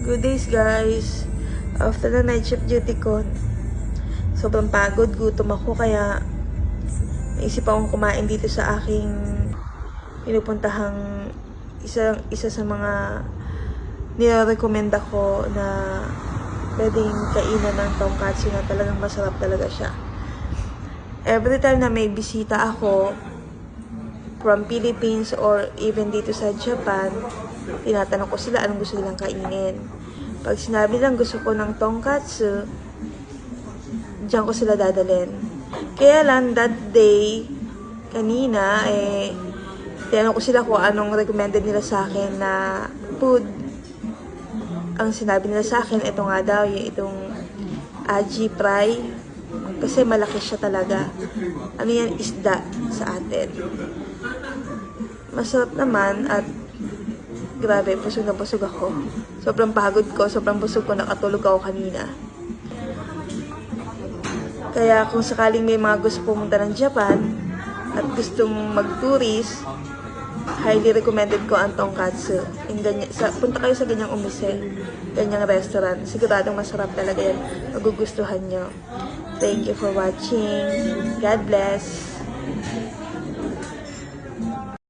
Good days guys. After the night shift duty ko, sobrang pagod, gutom ako, kaya naisip akong kumain dito sa aking pinupuntahang isa sa mga nire-recommend ako na pwedeng kainan ng tonkatsu na talagang masarap talaga siya. Every time na may bisita ako from Philippines or even dito sa Japan, tinatanong ko sila anong gusto nilang kainin. Pag sinabi lang gusto ko ng tonkatsu, diyan ko sila dadalhin. Kaya lang, that day, kanina, tinanong ko sila kung anong recommended nila sa akin na food. Ang sinabi nila sa akin, ito nga daw, yung itong aji fry. Kasi malaki siya talaga. Ano yan, isda sa atin. Masarap naman at grabe, busog na busog ako. Sobrang pagod ko, sobrang busog ko, nakatulog ako kanina. Kaya kung sakaling may mga gusto pumunta ng Japan at gustong mag-tourist, highly recommended ko ang tonkatsu. Punta kayo sa ganyang umise, ganyang restaurant. Siguradong masarap talaga yan. Magugustuhan nyo. Thank you for watching. God bless.